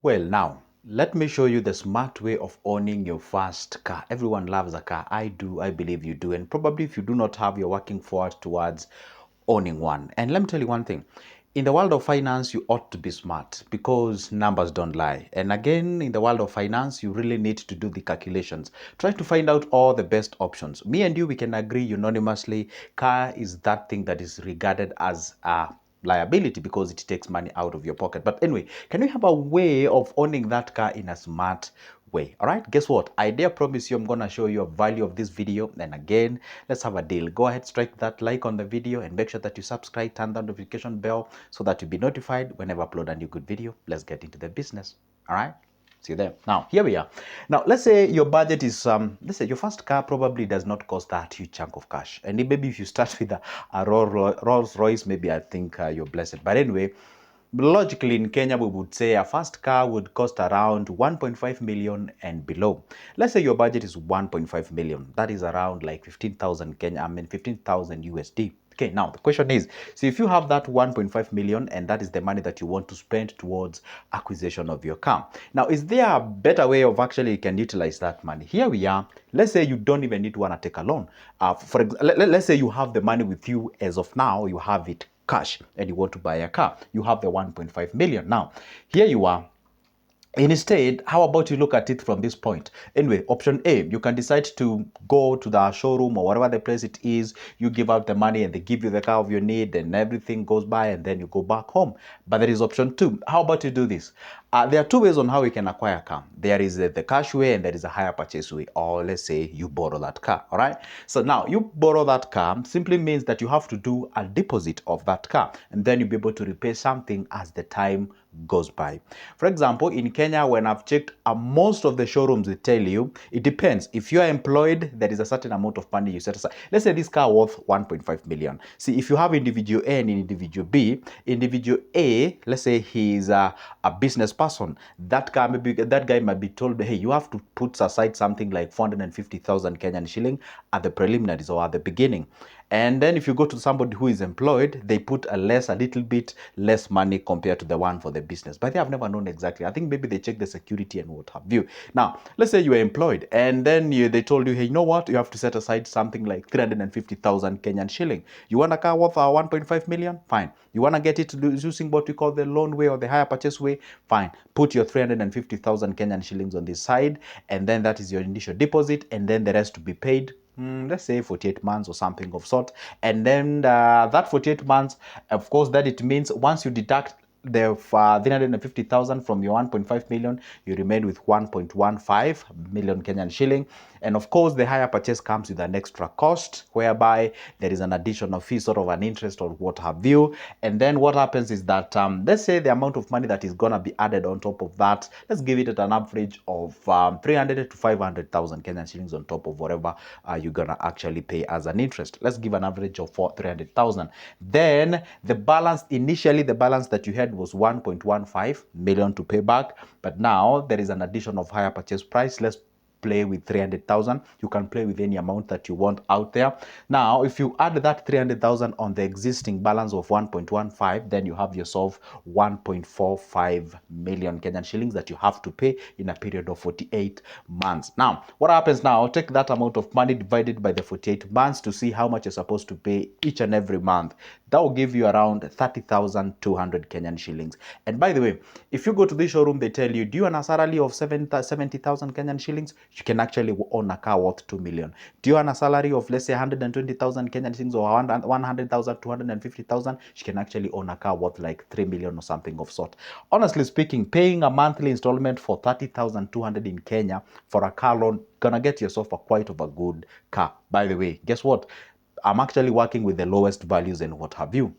Well, now, let me show you the smart way of owning your first car. Everyone loves a car. I do. I believe you do. And probably if you do not have, you're working forward towards owning one. And let me tell you one thing. In the world of finance, you ought to be smart because numbers don't lie. And again, in the world of finance, you really need to do the calculations. Try to find out all the best options. Me and you, we can agree unanimously, car is that thing that is regarded as a liability because it takes money out of your pocket. But anyway, can we have a way of owning that car in a smart way? All right, guess what? I dare promise you I'm gonna show you a value of this video. And again, let's have a deal. Go ahead, strike that like on the video and make sure that you subscribe, turn the notification bell so that you'll be notified whenever I upload a new good video. Let's get into the business. All right, see you there. Now, here we are. Now, let's say your budget is, let's say your first car probably does not cost that huge chunk of cash. And maybe if you start with a Rolls Royce, maybe I think you're blessed. But anyway, logically in Kenya, we would say a first car would cost around 1.5 million and below. Let's say your budget is 1.5 million. That is around like 15,000 Kenya, 15,000 USD. Okay, now the question is, so if you have that 1.5 million and that is the money that you want to spend towards acquisition of your car. Now, is there a better way of actually you can utilize that money? Here we are. Let's say you don't even need to want to take a loan. Let's say you have the money with you as of now, you have it cash and you want to buy a car. You have the 1.5 million. Now, here you are. Instead, how about you look at it from this point? Anyway, option A, you can decide to go to the showroom or whatever the place it is, you give out the money and they give you the car of your need and everything goes by and then you go back home. But there is option 2. How about you do this? There are 2 ways on how you can acquire a car. There is the cash way and there is a hire purchase way, or let's say you borrow that car, all right? So now you borrow that car simply means that you have to do a deposit of that car and then you'll be able to repay something as the time goes by. For example, in Kenya, when I've checked, most of the showrooms, they tell you, it depends. If you are employed, there is a certain amount of money you set aside. Let's say this car worth 1.5 million. See, if you have individual A and individual B, individual A, let's say he's a business person, that guy might be told, hey, you have to put aside something like 450,000 Kenyan shilling at the preliminaries or at the beginning. And then if you go to somebody who is employed, they put a little bit less money compared to the one for the business. But they have never known exactly. I think maybe they check the security and what have you. Now, let's say you are employed and then they told you, hey, you know what? You have to set aside something like 350,000 Kenyan shilling. You want a car worth 1.5 million? Fine. You want to get it using what we call the loan way or the hire purchase way? Fine. Put your 350,000 Kenyan shillings on this side, and then that is your initial deposit, and then the rest to be paid let's say 48 months or something of sort. And then that 48 months, of course, that it means once you deduct the 350,000 from your 1.5 million, you remain with 1.15 million Kenyan shilling. And of course, the hire purchase comes with an extra cost, whereby there is an additional fee, sort of an interest or what have you. And then what happens is that, let's say the amount of money that is going to be added on top of that, let's give it at an average of 300 to 500,000 Kenyan shillings on top of whatever you're going to actually pay as an interest. Let's give an average of 300,000. Then the balance, initially the balance that you had was 1.15 million to pay back, but now there is an addition of higher purchase price. Let's play with 300,000. You can play with any amount that you want out there. Now, if you add that 300,000 on the existing balance of 1.15, then you have yourself 1.45 million Kenyan shillings that you have to pay in a period of 48 months. Now, what happens now? Take that amount of money divided by the 48 months to see how much you're supposed to pay each and every month. That will give you around 30,200 Kenyan shillings. And by the way, if you go to the showroom, they tell you, do you want a salary of 70,000 Kenyan shillings? You can actually own a car worth 2 million. Do you want a salary of, let's say, 120,000 Kenyan shillings or 100,000, 250,000? You can actually own a car worth like 3 million or something of sort. Honestly speaking, paying a monthly installment for 30,200 in Kenya for a car loan, gonna get yourself a quite of a good car. By the way, guess what? I'm actually working with the lowest values and what have you.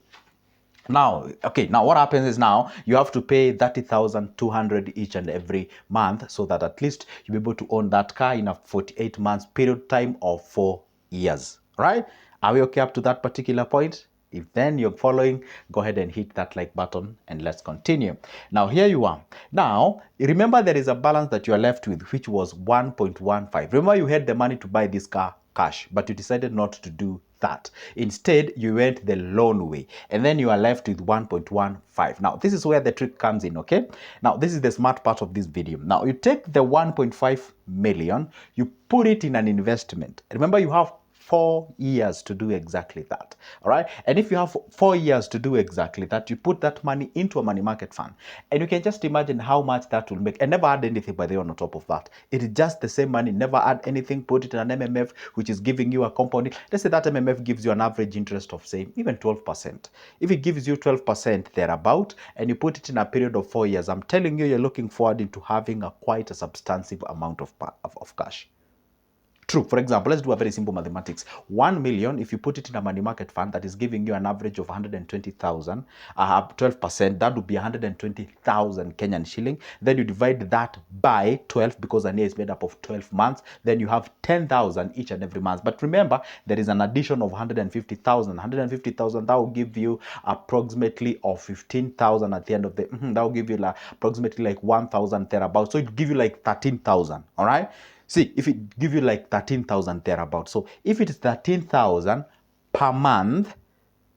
Now, okay, now what happens is now you have to pay 30,200 each and every month so that at least you'll be able to own that car in a 48 months period time of 4 years, right? Are we okay up to that particular point? If then you're following, go ahead and hit that like button and let's continue. Now, here you are. Now, remember there is a balance that you are left with, which was 1.15. Remember you had the money to buy this car cash, but you decided not to do that. Instead, you went the loan way, and then you are left with 1.15. Now, this is where the trick comes in, okay? Now, this is the smart part of this video. Now, you take the 1.5 million, you put it in an investment. Remember, you have 4 years to do exactly that. All right. And if you have 4 years to do exactly that, you put that money into a money market fund. And you can just imagine how much that will make. And never add anything by the way on top of that. It is just the same money. Never add anything. Put it in an MMF, which is giving you a compounding. Let's say that MMF gives you an average interest of, say, even 12%. If it gives you 12% thereabout, and you put it in a period of 4 years, I'm telling you, you're looking forward into having quite a substantive amount of cash. True. For example, let's do a very simple mathematics. 1 million, if you put it in a money market fund that is giving you an average of 120,000, 12%, that would be 120,000 Kenyan shilling. Then you divide that by 12 because a year is made up of 12 months. Then you have 10,000 each and every month. But remember, there is an addition of 150,000. 150,000, that will give you approximately of 15,000 at the end of the, that will give you like approximately like 1,000 thereabouts. So it will give you like 13,000, all right? See, if it give you like 13,000 thereabouts. So if it is 13,000 per month,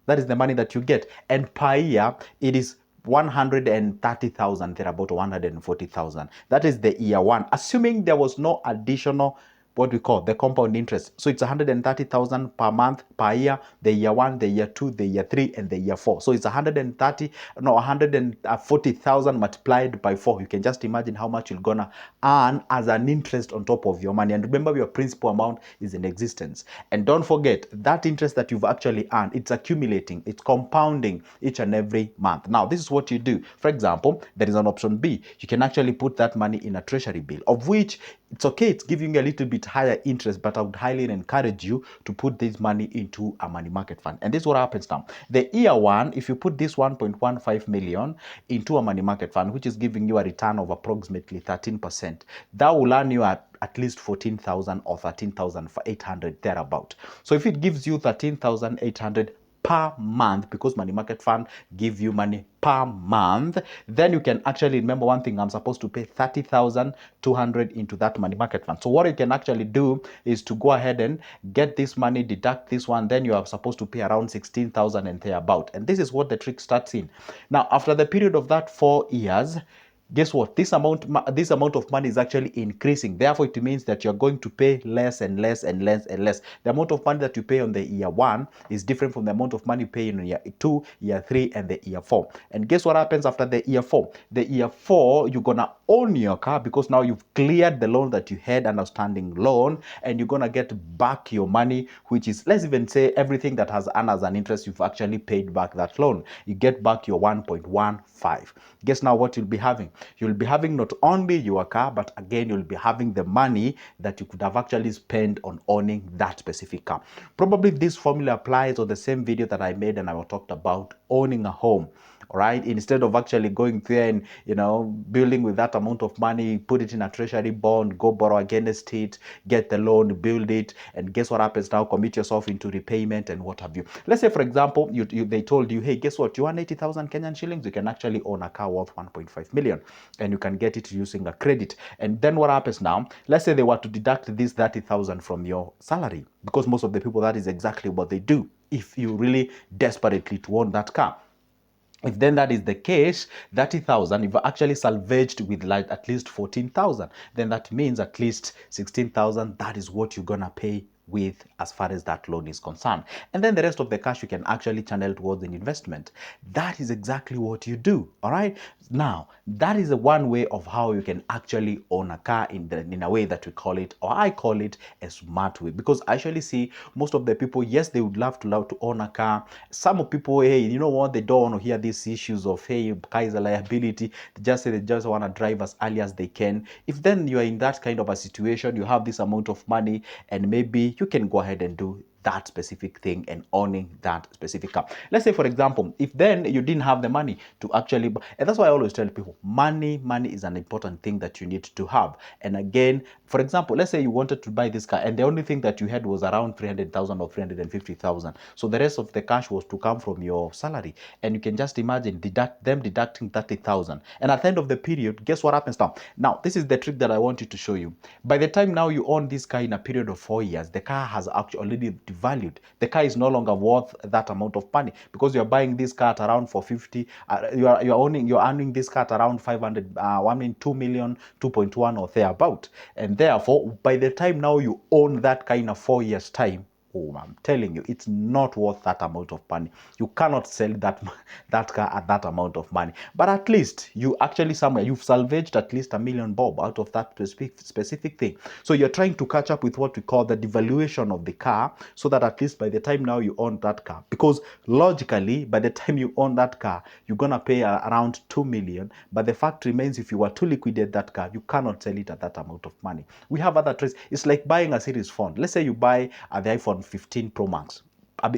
that is the money that you get. And per year, it is 130,000 thereabout, or 140,000. That is the year one, assuming there was no additional what we call the compound interest. So it's 130,000 per month, per year, the year one, the year two, the year three, and the year four. So it's 140,000 multiplied by 4. You can just imagine how much you're gonna earn as an interest on top of your money. And remember, your principal amount is in existence. And don't forget, that interest that you've actually earned, it's accumulating, it's compounding each and every month. Now, this is what you do. For example, there is an option B. You can actually put that money in a treasury bill, of which it's okay, it's giving you a little bit higher interest, but I would highly encourage you to put this money into a money market fund. And this is what happens now. The year one, if you put this 1.15 million into a money market fund, which is giving you a return of approximately 13%, that will earn you at least 14,000 or 13,800 thereabout. So if it gives you 13,800 per month, because money market fund give you money per month, then you can actually remember one thing. I'm supposed to pay 30,200 into that money market fund. So what you can actually do is to go ahead and get this money, deduct this one, then you are supposed to pay around 16,000 and thereabout. And this is what the trick starts in. Now, after the period of that 4 years, guess what? This amount of money is actually increasing. Therefore, it means that you're going to pay less and less and less and less. The amount of money that you pay on the year one is different from the amount of money you pay in year two, year three, and the year four. And guess what happens after the year four? The year four, you're gonna own your car because now you've cleared the loan that you had, an outstanding loan, and you're gonna get back your money, which is, let's even say, everything that has earned as an interest, you've actually paid back that loan. You get back your 1.15. Guess now what you'll be having? You'll be having not only your car, but again, you'll be having the money that you could have actually spent on owning that specific car. Probably this formula applies on the same video that I made and I talked about owning a home. All right, instead of actually going there and building with that amount of money, put it in a treasury bond, go borrow against it, get the loan, build it, and guess what happens now? Commit yourself into repayment and what have you. Let's say, for example, they told you, hey, guess what? You want 80,000 Kenyan shillings, you can actually own a car worth 1.5 million, and you can get it using a credit. And then what happens now? Let's say they were to deduct this 30,000 from your salary, because most of the people, that is exactly what they do if you really desperately to own that car. If then that is the case, 30,000, if you're actually salvaged with like at least 14,000, then that means at least 16,000, that is what you're gonna pay with as far as that loan is concerned. And then the rest of the cash you can actually channel towards an investment. That is exactly what you do. All right. Now, that is the one way of how you can actually own a car in a way that we call it, or I call it, a smart way. Because I actually see most of the people, yes, they would love to own a car. Some people, hey, you know what, they don't want to hear these issues of, hey, car is a liability. They just want to drive as early as they can. If then you are in that kind of a situation, you have this amount of money, and maybe you can go ahead and do that specific thing and owning that specific car. Let's say, for example, if then you didn't have the money to actually, and that's why I always tell people, money is an important thing that you need to have. And again, for example, let's say you wanted to buy this car and the only thing that you had was around 300,000 or 350,000. So the rest of the cash was to come from your salary. And you can just imagine deducting 30,000. And at the end of the period, guess what happens now? Now, this is the trick that I want you to show you. By the time now you own this car in a period of 4 years, the car has actually already devalued. The car is no longer worth that amount of money because you're buying this car at around 450. You're earning this car at around 500. 2 million, 2.1 or thereabout, and therefore by the time now you own that car in a 4 years time, oh, I'm telling you, it's not worth that amount of money. You cannot sell that car at that amount of money. But at least you actually somewhere you've salvaged at least a million bob out of that specific thing. So you're trying to catch up with what we call the devaluation of the car, so that at least by the time now you own that car, because logically by the time you own that car, you're gonna pay around 2 million. But the fact remains, if you were to liquidate that car, you cannot sell it at that amount of money. We have other trades. It's like buying a series phone. Let's say you buy the iPhone 15 Pro Max.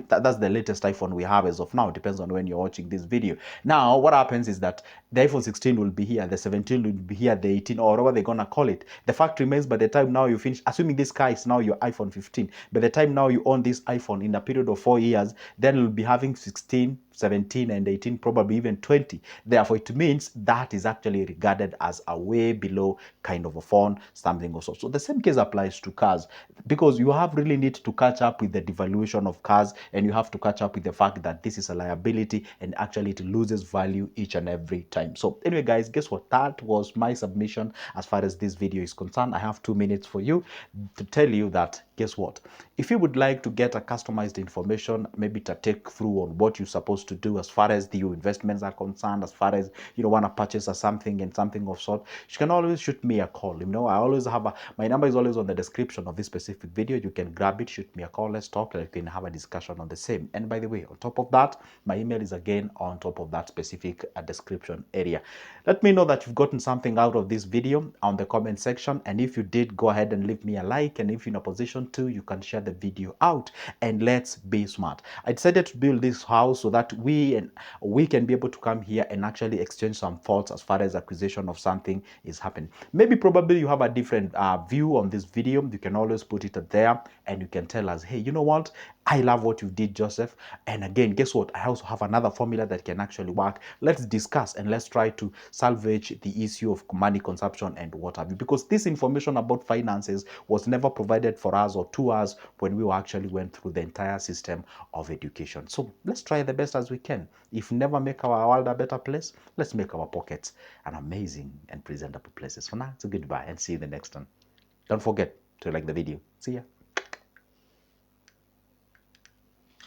That's the latest iPhone we have as of now. It depends on when you're watching this video. Now, what happens is that the iPhone 16 will be here, the 17 will be here, the 18, or whatever they're gonna call it. The fact remains, by the time now you finish, assuming this car is now your iPhone 15, by the time now you own this iPhone in a period of 4 years, then you'll be having 16, 17, and 18, probably even 20. Therefore, it means that is actually regarded as a way below kind of a phone, something also. So the same case applies to cars, because you have really need to catch up with the devaluation of cars, and you have to catch up with the fact that this is a liability and actually it loses value each and every time. So anyway, guys, guess what? That was my submission as far as this video is concerned. I have 2 minutes for you to tell you that, guess what? If you would like to get a customized information, maybe to take through on what you're supposed to do as far as your investments are concerned, as far as you want to purchase something and something of sort, you can always shoot me a call. I always have my number is always on the description of this specific video. You can grab it, shoot me a call, let's talk, and we can have a discussion on the same. And by the way, on top of that, my email is again on top of that specific description area. Let me know that you've gotten something out of this video on the comment section, and if you did, go ahead and leave me a like, and if you're in a position to, you can share the video out, and let's be smart. I decided to build this house so that we can be able to come here and actually exchange some thoughts as far as acquisition of something is happening. Maybe probably you have a different view on this video. You can always put it there, and you can tell us, hey, you know what, I love what you did, Joseph. And again, guess what? I also have another formula that can actually work. Let's discuss and let's try to salvage the issue of money consumption and what have you. Because this information about finances was never provided for us or to us when we actually went through the entire system of education. So let's try the best as we can. If never make our world a better place, let's make our pockets an amazing and presentable places. For now, it's a goodbye and see you in the next one. Don't forget to like the video. See ya.